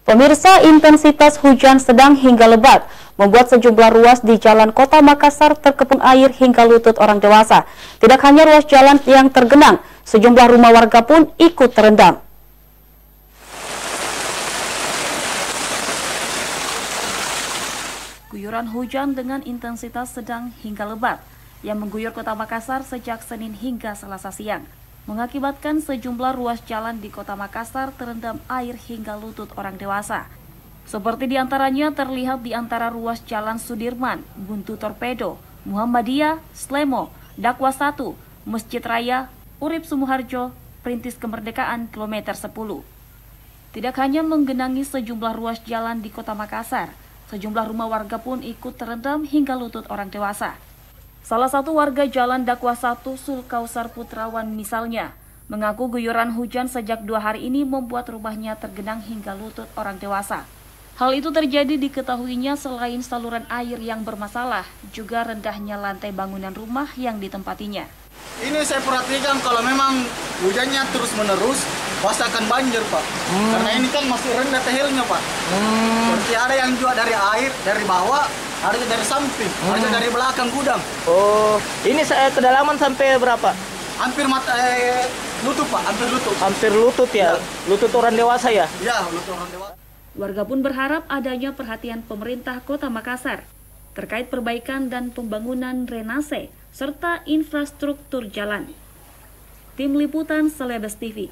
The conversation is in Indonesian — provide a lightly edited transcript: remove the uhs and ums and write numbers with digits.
Pemirsa, intensitas hujan sedang hingga lebat membuat sejumlah ruas di jalan Kota Makassar terkepung air hingga lutut orang dewasa. Tidak hanya ruas jalan yang tergenang, sejumlah rumah warga pun ikut terendam. Guyuran hujan dengan intensitas sedang hingga lebat yang mengguyur Kota Makassar sejak Senin hingga Selasa siang mengakibatkan sejumlah ruas jalan di Kota Makassar terendam air hingga lutut orang dewasa. Seperti diantaranya terlihat di antara ruas jalan Sudirman, Buntu Torpedo, Muhammadiyah, Slemo, Dakwa 1, Masjid Raya, Urip Sumuharjo, Perintis Kemerdekaan kilometer 10. Tidak hanya menggenangi sejumlah ruas jalan di Kota Makassar, sejumlah rumah warga pun ikut terendam hingga lutut orang dewasa. Salah satu warga Jalan Dakwa 1 Sulkausar Putrawan misalnya, mengaku guyuran hujan sejak 2 hari ini membuat rumahnya tergenang hingga lutut orang dewasa. Hal itu terjadi diketahuinya selain saluran air yang bermasalah, juga rendahnya lantai bangunan rumah yang ditempatinya. Ini saya perhatikan kalau memang hujannya terus-menerus, pasti akan banjir, Pak. Karena ini kan masih rendah tehilnya, Pak. Seperti ada yang juga dari air, dari bawah, ada dari samping, ada dari belakang gudang. Oh, ini kedalaman sampai berapa? Hampir lutut, Pak, hampir lutut. Hampir lutut ya? Lutut orang dewasa ya? Ya, lutut orang dewasa. Warga pun berharap adanya perhatian pemerintah Kota Makassar terkait perbaikan dan pembangunan drainase serta infrastruktur jalan. Tim Liputan Celebes TV.